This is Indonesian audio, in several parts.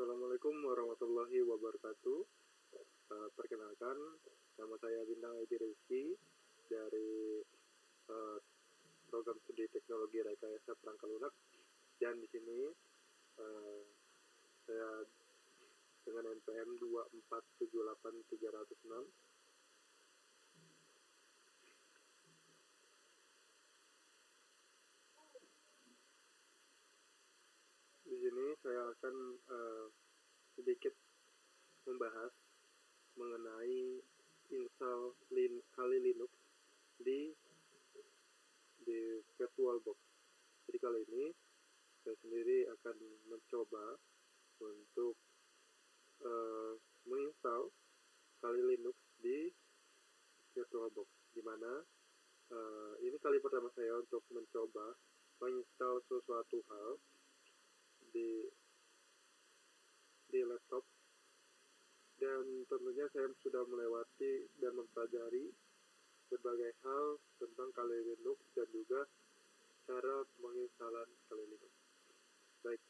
Assalamualaikum warahmatullahi wabarakatuh. Perkenalkan, nama saya Bintang Edi Rizky dari uh, program studi teknologi rekayasa perangkat lunak. Dan di sini uh, saya dengan NPM 2478306. Di sini saya akan sedikit membahas mengenai install Kali Linux di VirtualBox. Jadi kali ini saya sendiri akan mencoba untuk menginstal Kali Linux di VirtualBox, dimana ini kali pertama saya untuk mencoba menginstal sesuatu hal di laptop, dan tentunya saya sudah melewati dan mempelajari berbagai hal tentang Kali Linux dan juga cara menginstalan Kali Linux. Baik,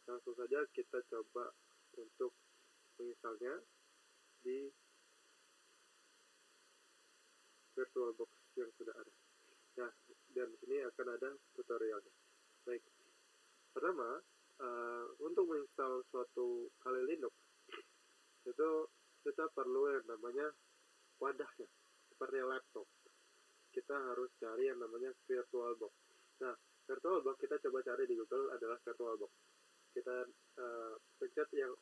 langsung saja kita coba untuk menginstalnya di VirtualBox yang sudah ada. Nah, dan di sini akan ada tutorialnya. Baik, pertama, untuk menginstal suatu Kali Linux itu kita perlu yang namanya wadahnya, seperti laptop. Kita harus cari yang namanya VirtualBox. Nah, VirtualBox kita coba cari di Google adalah VirtualBox. Kita pencet yang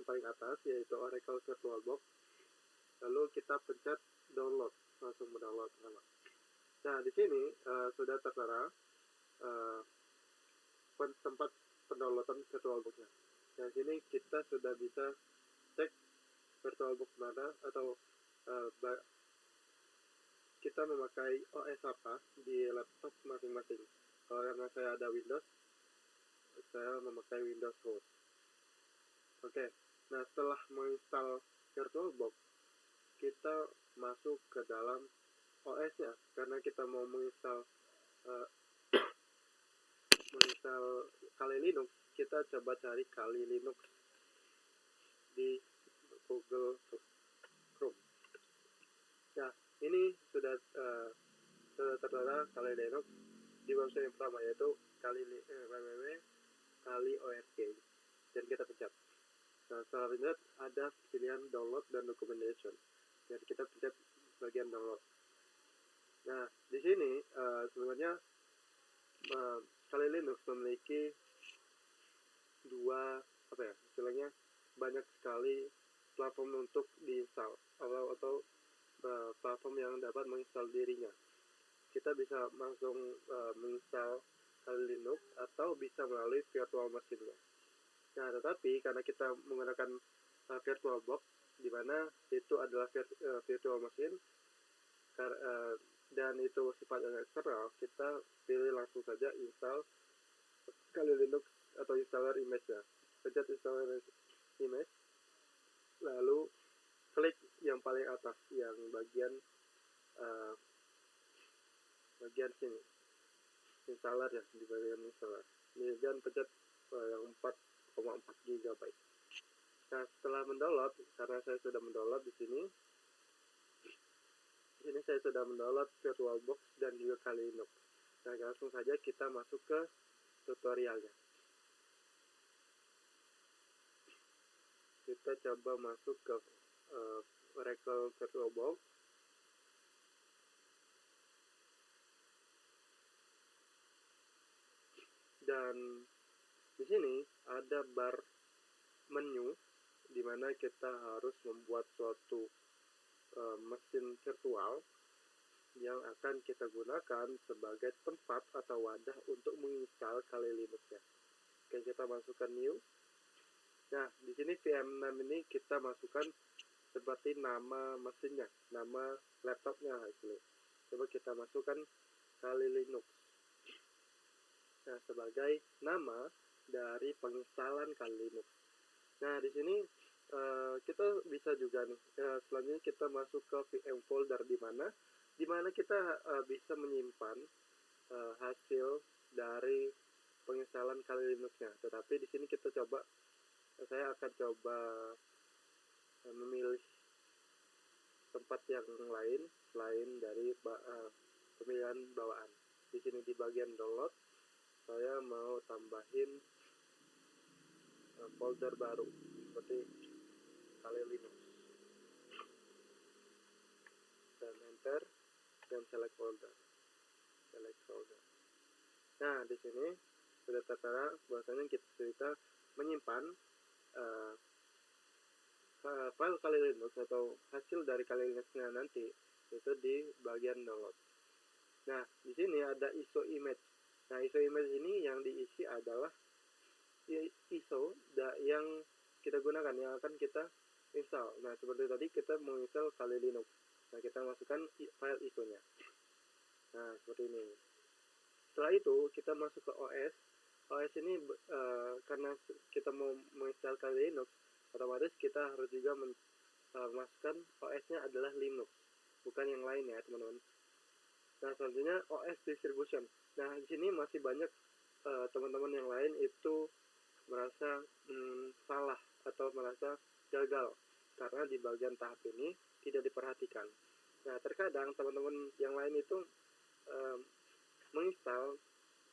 paling atas, yaitu Oracle VirtualBox. Lalu kita pencet download, langsung mendownload nama. Nah, di sini sudah tertera tempat pendownloadan VirtualBox-nya. Nah, sini kita sudah bisa cek VirtualBox mana, atau kita memakai OS apa di laptop masing-masing. Kalau karena saya ada Windows, saya memakai Windows host. Oke, nah setelah menginstal VirtualBox, kita masuk ke dalam OS-nya, karena kita mau menginstal Kali Linux. Kita coba cari Kali Linux di Google Chrome. Nah, ini sudah tertera Kali Linux di website yang pertama, yaitu www.kali.org, dan kita pencet. Nah, setelah pencet ada pilihan download dan documentation, dan kita pencet bagian download. Nah, di sini sebenarnya Kali Linux memiliki istilahnya banyak sekali platform untuk diinstal, atau platform yang dapat menginstal dirinya. Kita bisa langsung menginstal Kali Linux atau bisa melalui virtual machine-nya. Nah, tetapi karena kita menggunakan VirtualBox, di mana itu adalah virtual machine, dan itu sifatnya eksternal, kita pilih langsung saja install Kali Linux atau installer image-nya. Pencet installer image, lalu klik yang paling atas, yang bagian sini, installer ya, di bagian installer. Kemudian pencet yang 4,4 GB. Nah, setelah mendownload, karena saya sudah mendownload di sini saya sudah mendownload VirtualBox dan juga Kali Linux. Nah, langsung saja kita masuk ke tutorialnya. Kita coba masuk ke Oracle VirtualBox. Dan di sini ada bar menu, di mana kita harus membuat suatu mesin virtual yang akan kita gunakan sebagai tempat atau wadah untuk menginstal Kali Linux-nya. Oke, kita masukkan new. Nah, di sini VM6 ini kita masukkan seperti nama mesinnya, nama laptopnya hasilnya. Coba kita masukkan Kali Linux. Nah, sebagai nama dari penginstalan Kali Linux. Nah, di sini kita bisa juga nih, selanjutnya kita masuk ke VM folder, di mana kita bisa menyimpan hasil dari penginstalan Kali Kali Linux-nya. Tetapi di sini saya akan coba memilih tempat yang lain selain dari pemilihan bawaan. Di sini di bagian download saya mau tambahin folder baru seperti Kali Linux, dan enter dan select folder. Nah, di sini sudah tertera bahwasanya kita menyimpan file Kali Linux atau hasil dari Kali Linux-nya nanti itu di bagian download. Nah, di sini ada ISO image. Nah, ISO image ini yang diisi adalah ISO yang kita gunakan, yang akan kita install. Nah, seperti tadi kita menginstal Kali Linux. Nah, kita masukkan file ISO-nya. Nah, seperti ini. Setelah itu kita masuk ke OS. OS ini karena kita mau menginstal Kali Linux, otomatis kita harus juga masukkan OS-nya adalah Linux, bukan yang lain ya teman-teman. Nah, selanjutnya OS distribution. Nah, di sini masih banyak teman-teman yang lain itu merasa salah atau merasa gagal karena di bagian tahap ini tidak diperhatikan. Nah, terkadang teman-teman yang lain itu menginstal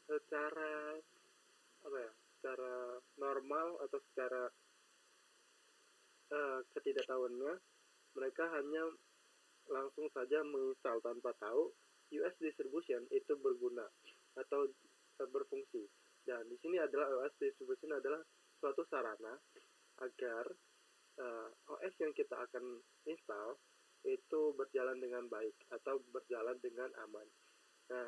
secara normal atau secara ketidaktahuannya, mereka hanya langsung saja menginstal tanpa tahu OS distribution itu berguna atau berfungsi. Dan di sini adalah OS distribution adalah suatu sarana agar OS yang kita akan install itu berjalan dengan baik atau berjalan dengan aman. Nah,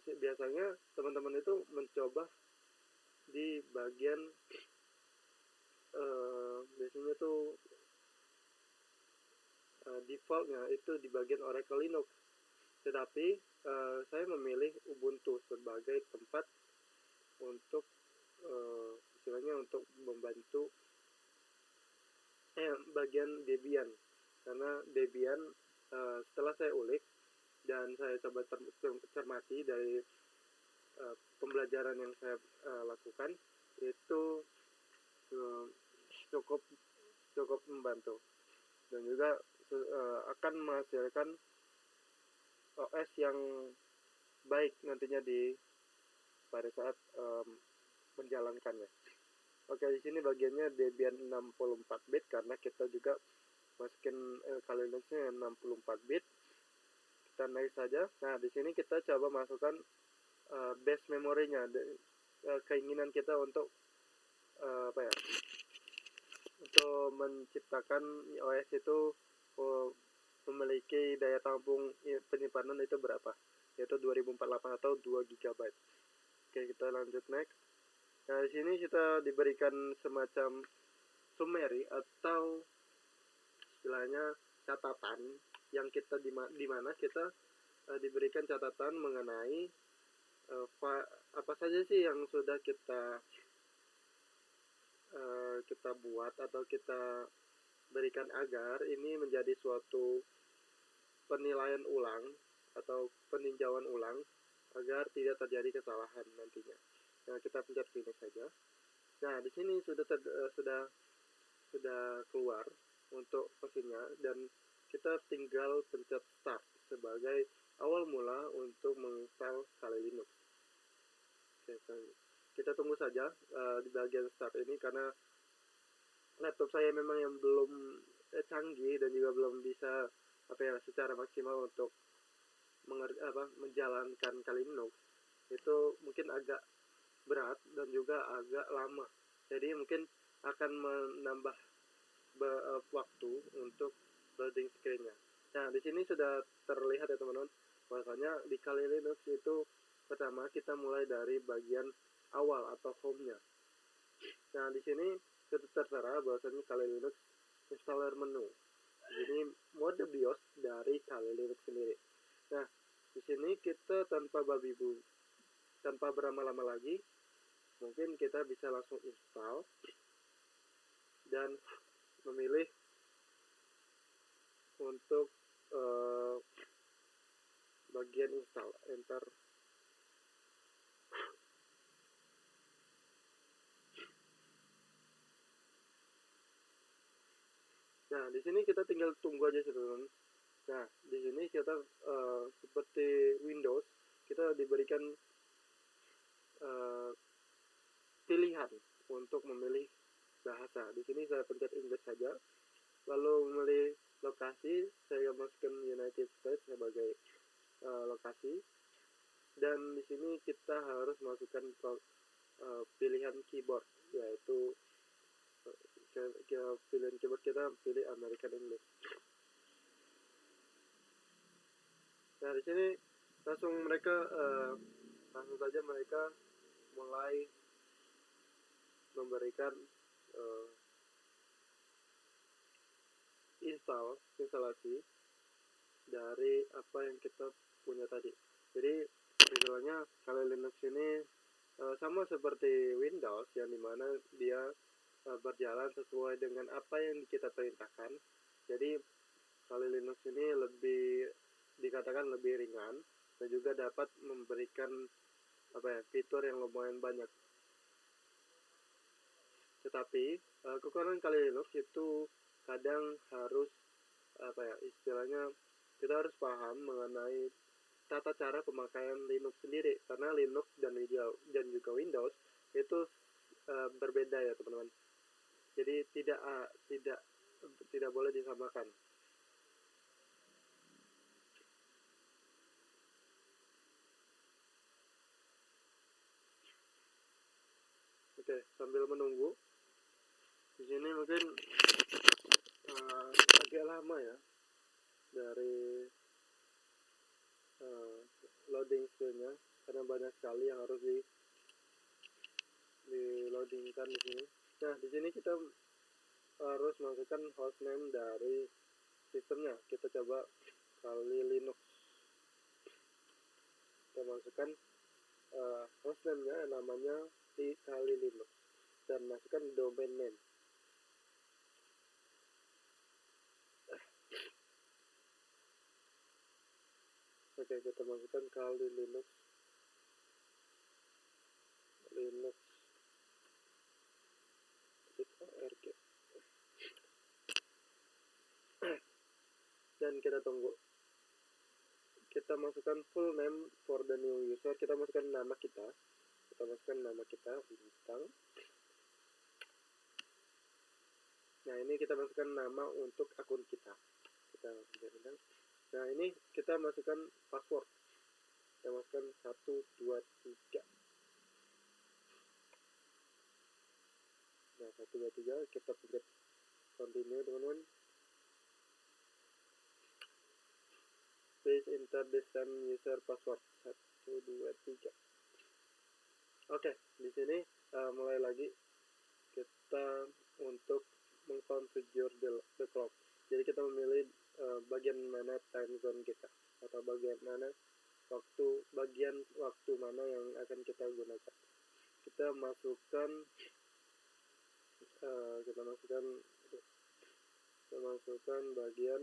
biasanya teman-teman itu mencoba di bagian biasanya tuh defaultnya itu di bagian Oracle Linux. Tetapi saya memilih Ubuntu sebagai tempat untuk istilahnya untuk membantu bagian Debian, karena Debian setelah saya ulik dan saya coba cermati dari pembelajaran yang saya lakukan, itu cukup membantu dan juga akan menghasilkan OS yang baik nantinya pada saat menjalankannya. Oke, di sini bagiannya Debian 64 bit karena kita juga masukin Kali Linux-nya 64 bit. Kita naik saja. Nah, di sini kita coba masukkan base memorinya, keinginan kita untuk untuk menciptakan OS itu memiliki daya tampung penyimpanan itu berapa, yaitu 2048 atau 2 GB. Oke, kita lanjut next. Nah, di sini kita diberikan semacam summary atau istilahnya catatan yang kita di mana kita diberikan catatan mengenai apa saja sih yang sudah kita buat atau kita berikan agar ini menjadi suatu penilaian ulang atau peninjauan ulang agar tidak terjadi kesalahan nantinya. Nah, kita pencet finish saja. Nah, di sini sudah keluar untuk mesinnya dan kita tinggal pencet start sebagai awal mula untuk menginstal Kali Linux. Oke, kita tunggu saja di bagian start ini karena laptop saya memang yang belum canggih dan juga belum bisa secara maksimal untuk menjalankan Kali Linux. Itu mungkin agak berat dan juga agak lama, jadi mungkin akan menambah waktu untuk loading screen-nya. Nah, di sini sudah terlihat ya teman-teman, bahwasanya di Kali Linux itu pertama kita mulai dari bagian awal atau home-nya. Nah, di sini sudah tertera bahwasanya Kali Linux installer menu. Ini mode BIOS dari Kali Linux sendiri. Nah, di sini kita tanpa berlama-lama lagi, mungkin kita bisa langsung install dan memilih untuk bagian install, enter. Nah, di sini kita tinggal tunggu aja teman-teman. Nah, di sini kita seperti Windows, kita diberikan pilihan untuk memilih bahasa. Di sini saya pencet Inggris saja, lalu memilih lokasi, saya masukkan United States sebagai lokasi, dan di sini kita harus masukkan pilihan keyboard, yaitu pilihan keyboard kita pilih American English. Nah, di sini langsung saja mereka mulai memberikan instalasi dari apa yang kita punya tadi. Jadi misalnya kalau Linux ini sama seperti Windows, yang dimana dia berjalan sesuai dengan apa yang kita perintahkan. Jadi kalau Linux ini dikatakan lebih ringan dan juga dapat memberikan fitur yang lumayan banyak. Tetapi kekurangan Kali Linux itu kadang harus istilahnya kita harus paham mengenai tata cara pemakaian Linux sendiri, karena Linux dan juga Windows itu berbeda ya teman-teman. Jadi tidak boleh disamakan. Oke, sambil menunggu, di sini mungkin agak lama ya dari loading screen-nya, karena banyak sekali yang harus di loadingkan di sini. Nah, di sini kita harus masukkan hostname dari sistemnya. Kita coba Kali Linux. Kita masukkan hostname-nya, namanya di Kali Linux, dan masukkan domain name. Oke, kita masukkan Kali Linux .org dan kita tunggu. Kita masukkan full name for the new user. Kita masukkan nama kita. Bintang. Nah, ini kita masukkan nama untuk akun kita. Nah, ini kita masukkan password. Kita masukkan 1, 2, 3. Nah, 1, 2, 3, kita pencet continue teman-teman. Please enter the same user password. 1, 2, 3. Oke, di sini mulai lagi kita untuk mengkonfigure the clock. Jadi kita memilih bagian mana time zone kita, atau bagian waktu mana yang akan kita gunakan. Kita masukkan bagian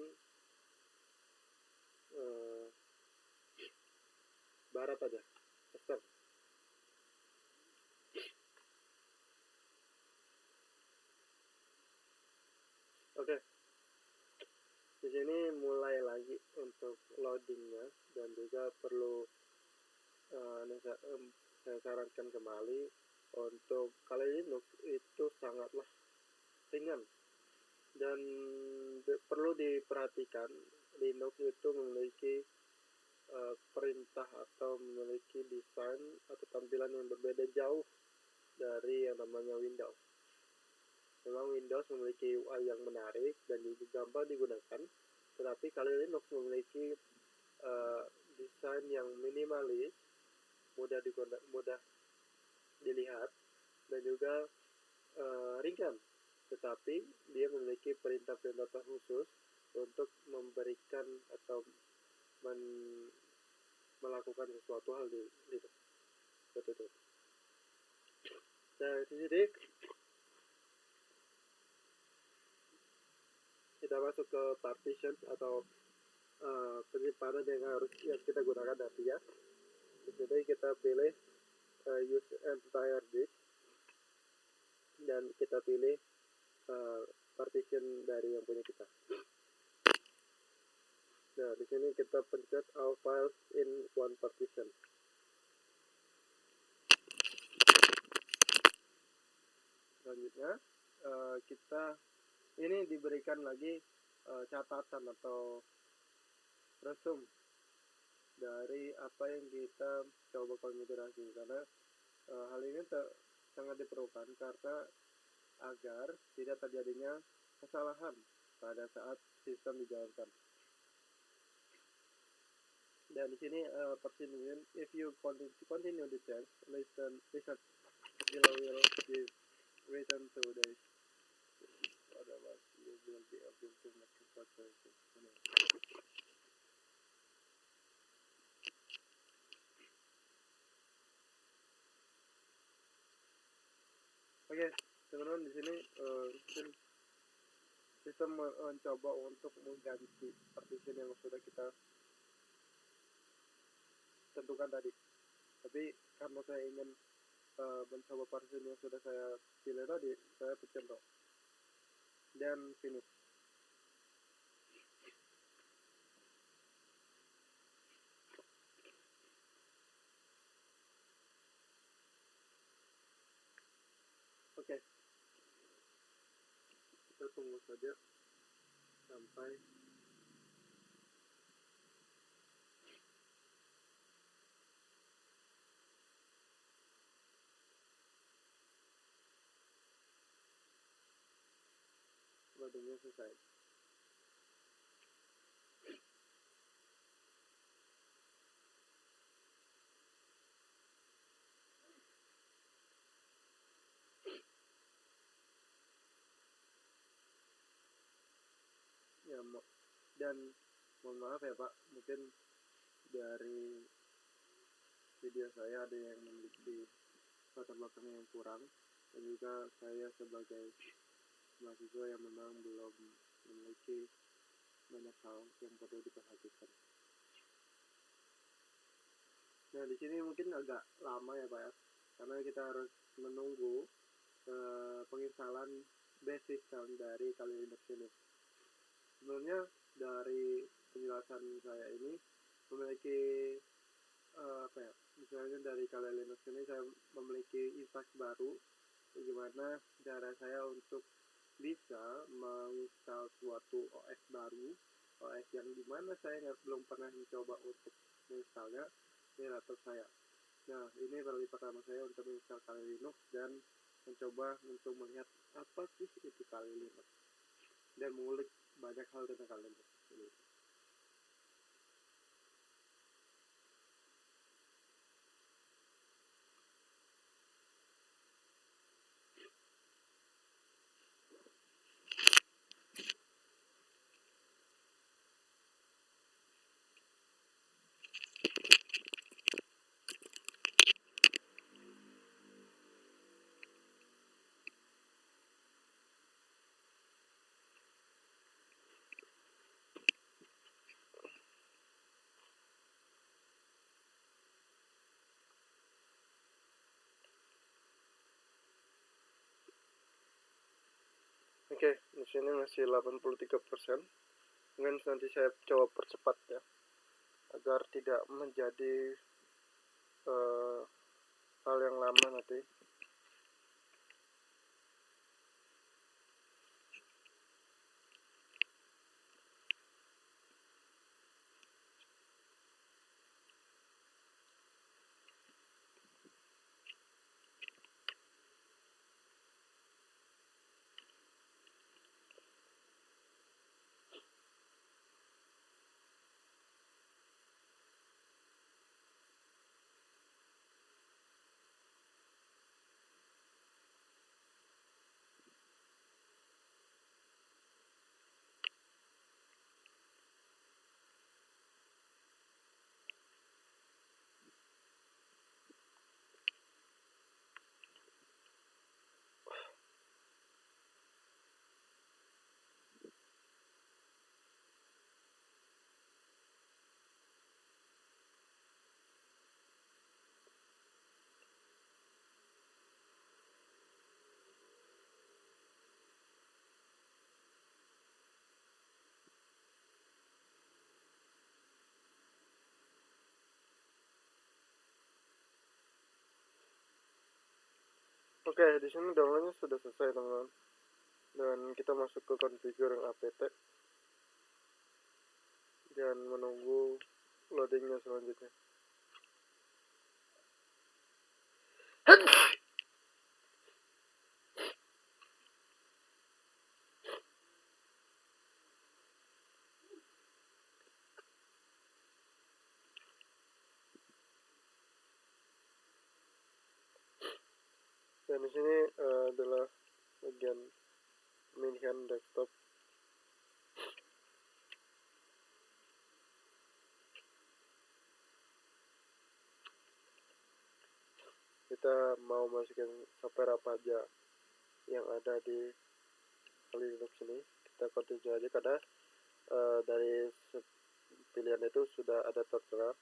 barat aja, Western. Oke. Di sini mulai lagi untuk loadingnya, dan juga perlu saya sarankan kembali untuk Kali Linux itu sangatlah ringan, dan perlu diperhatikan Linux itu memiliki perintah atau memiliki desain atau tampilan yang berbeda jauh dari yang namanya Windows. Memang Windows memiliki UI yang menarik dan juga gampang digunakan, tetapi Kali Linux memiliki desain yang minimalis, mudah dilihat, dan juga ringan, tetapi dia memiliki perintah-perintah khusus untuk memberikan atau melakukan sesuatu hal di Linux. Betul. Nah, di sini kita masuk ke partitions atau penyimpanan yang kita gunakan nantinya. Di sini kita pilih use entire disk, dan kita pilih partition dari yang punya kita. Nah, di sini kita pencet all files in one partition. Selanjutnya kita ini diberikan lagi catatan atau resume dari apa yang kita coba konfigurasi, karena hal ini sangat diperlukan karena agar tidak terjadinya kesalahan pada saat sistem dijalankan. Dan di sini persindian, if you continue the change, listen below will be written to the otherwise you will be able to make a choices. Oke, teman-teman, di sini sistem mencoba untuk mengganti partition yang sudah kita tentukan tadi. Tapi karena saya ingin mencoba partition yang sudah saya pilih tadi, saya pencet no dan finish. Oke, kita tunggu saja sampai loadingnya selesai. Ya, dan mohon maaf ya Pak, mungkin dari video saya ada yang memiliki latar belakang yang kurang, dan juga saya sebagai mahasiswa yang memang belum memiliki banyak hal yang perlu diperhatikan. Nah, di sini mungkin agak lama ya Pak ya, karena kita harus menunggu penginstalan base system dari Kali Linux ini. Sebenarnya dari penjelasan saya ini memiliki misalnya dari Kali Linux ini saya memiliki insight baru bagaimana cara saya untuk bisa menginstal suatu OS baru, OS yang dimana saya belum pernah mencoba untuk menginstalnya di laptop saya. Nah, ini kali pertama saya untuk menginstal Kali Linux dan mencoba untuk melihat apa sih itu Kali Linux dan mengulik banyak hal tentang Kali Linux. Oke, di sini masih 83%. Mungkin nanti saya coba percepat ya, agar tidak menjadi hal yang lama nanti. Oke, di sini downloadnya sudah selesai teman-teman, dan kita masuk ke configure yang apt dan menunggu loadingnya selanjutnya. Dan di sini adalah bagian pemilihan desktop. Kita mau masukin software apa aja yang ada di Linux ini, kita continue aja karena dari pilihan itu sudah ada tertera.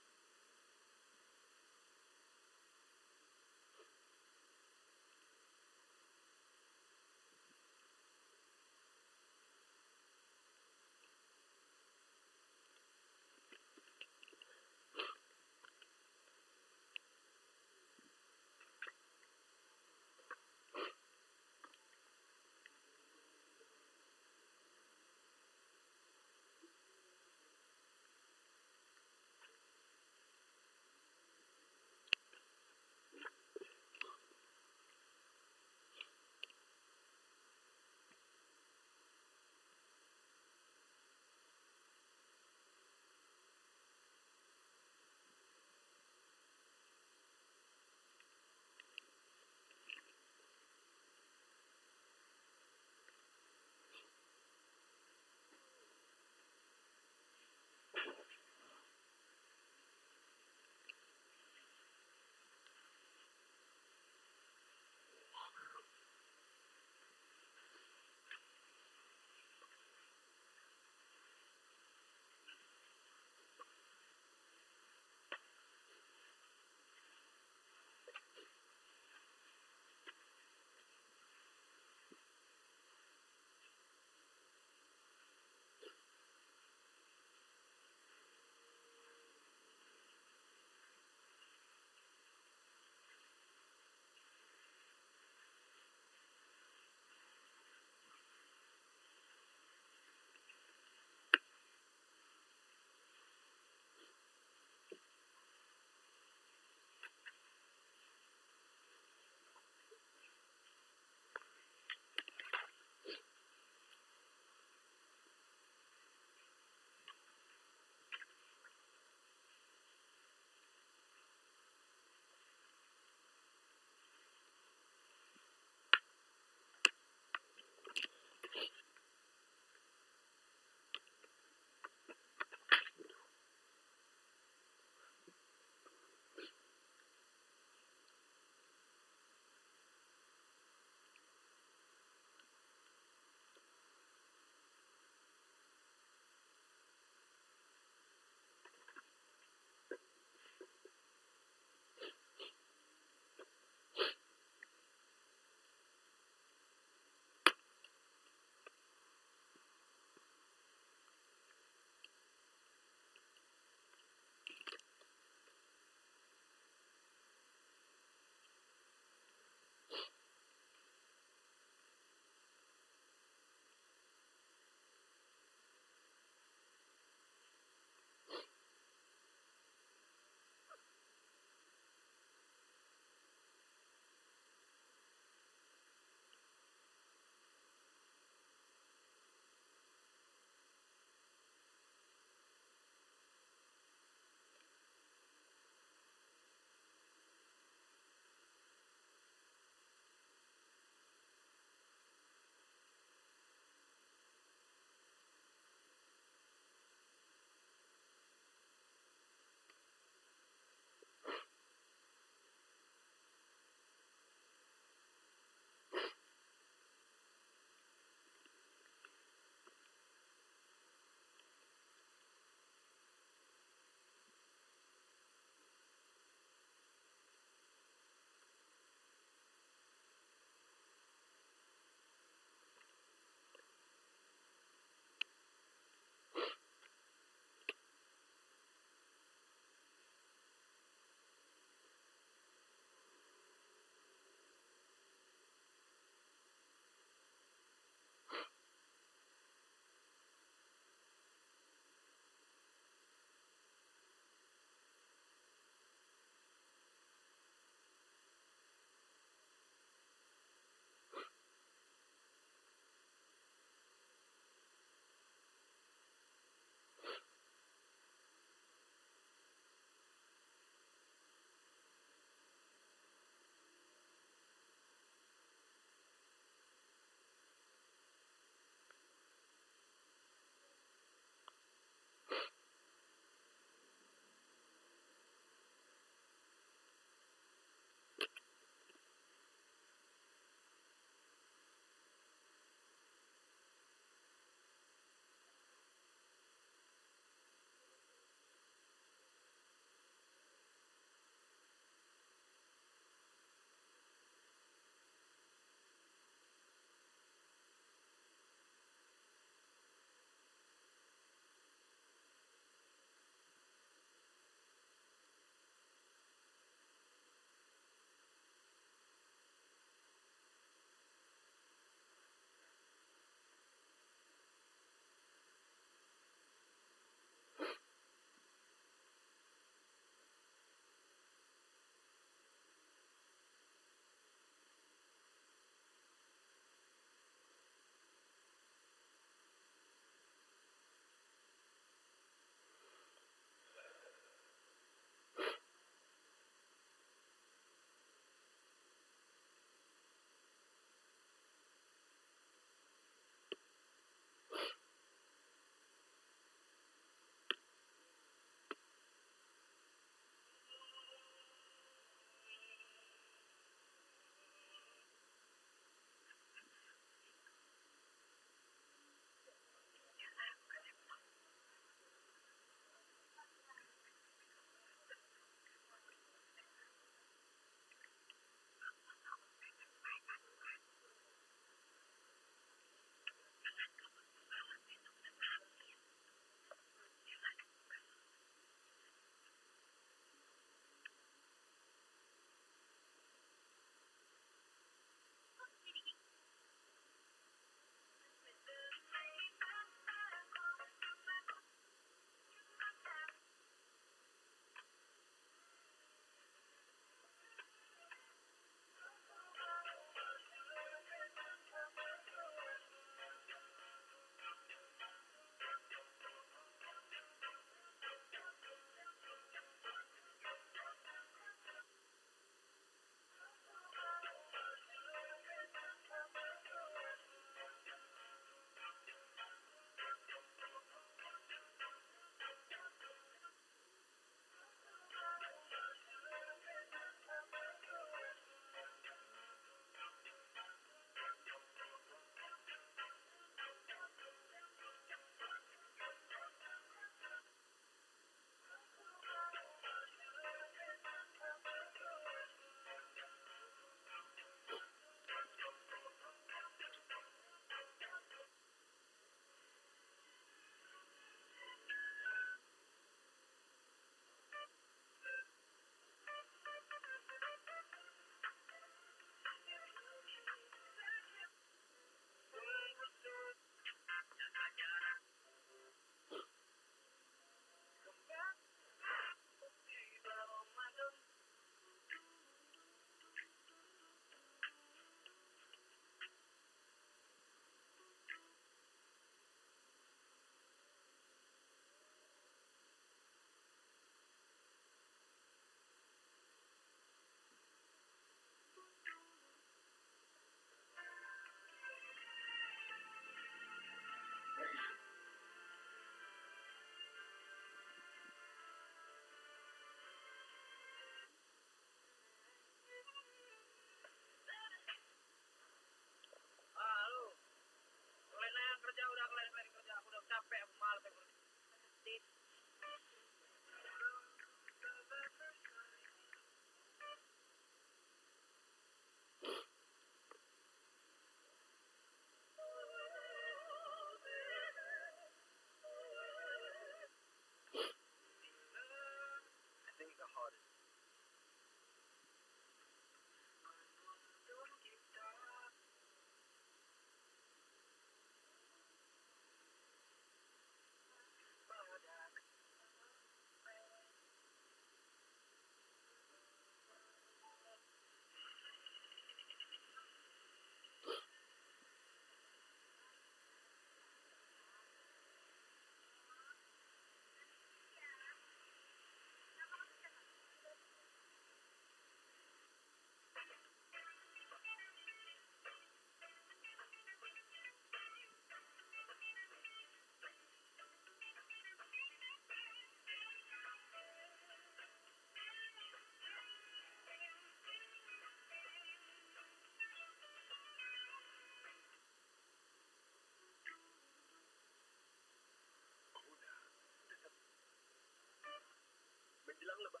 bilang lebah.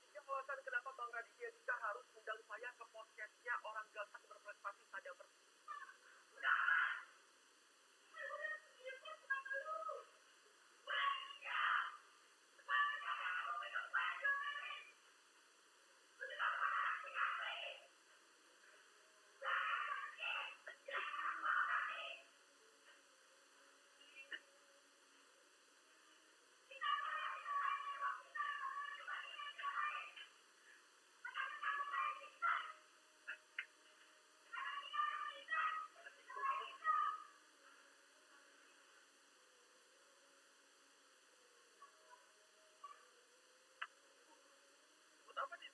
Ini alasan kenapa Bang Raditya Dika harus undang saya ke podcastnya orang ganteng berprestasi saja Buat apa nih?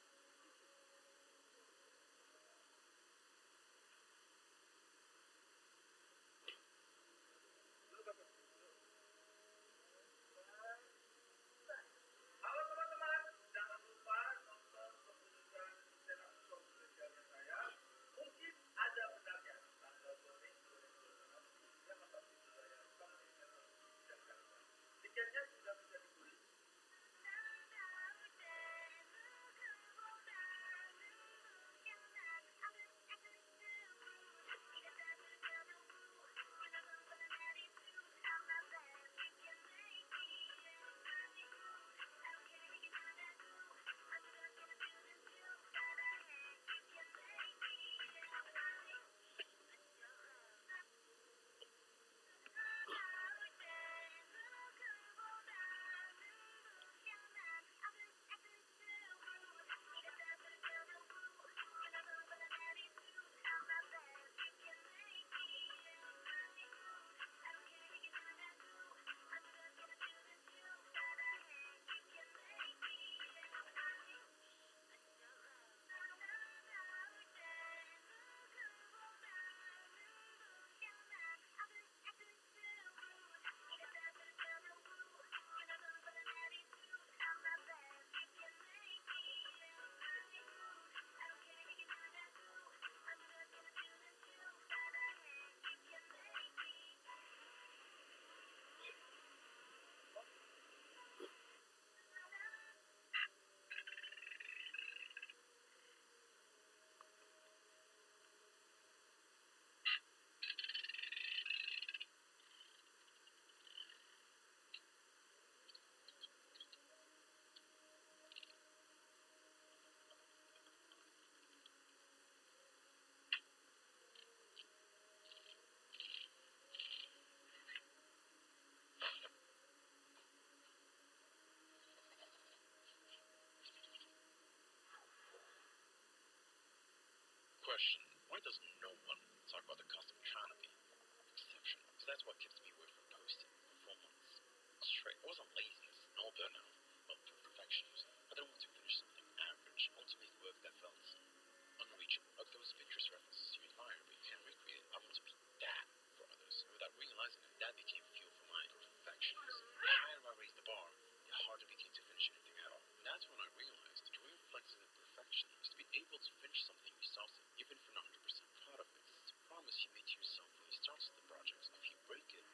Halo teman-teman, jangan lupa nonton pertunjukan stand up show spesialnya saya. Mungkin ada benarnya tanggal 2 Mei 2026 Jakarta Budaya Comedy Center Jakarta. Tiketnya sudah bisa dibeli. Question: why does no one talk about the cost of trying to be exceptional? Because that's what keeps me away from posting performance. Straight. It wasn't laziness, no burnout, but perfectionism. I didn't want to finish something average. I want to make work that felt unreachable. Like those Pinterest references you admire, but you can't recreate. I want to be that for others. And without realizing it, that became fuel for my perfectionism. The higher I raised the bar, the harder it became to finish anything at all. And that's when I realized the real flex in perfection is to be able to finish something you started, even if you're not 100% proud of it. It's the promise you made to yourself when you started the project. If you break it,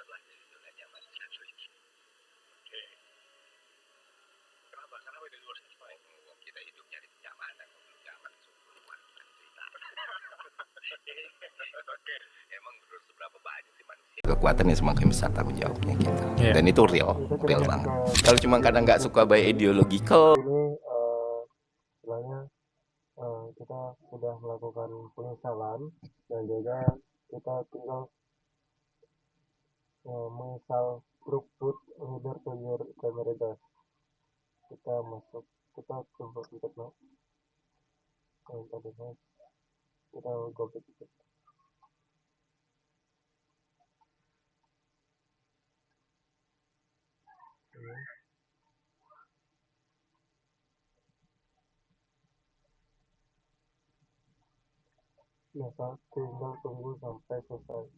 adalah jadi zona nyaman security. Oke. Kenapa? Karena di luar sana kita hidup nyari kenyamanan, belum nyaman semua cerita. Oke. Emang terus seberapa banyak sih manusia? Kekuatannya semakin besar tanggung jawabnya gitu. Yeah. Dan itu real banget. Kalau cuma kadang nggak suka by ideological. Ini istilahnya kita sudah melakukan penyesalan dan juga kita tinggal mengisal grup put leader to your camera. Kita masuk, kita coba ikut kalau tadi kita gobek ikut. Nah, tinggal tunggu sampai selesai.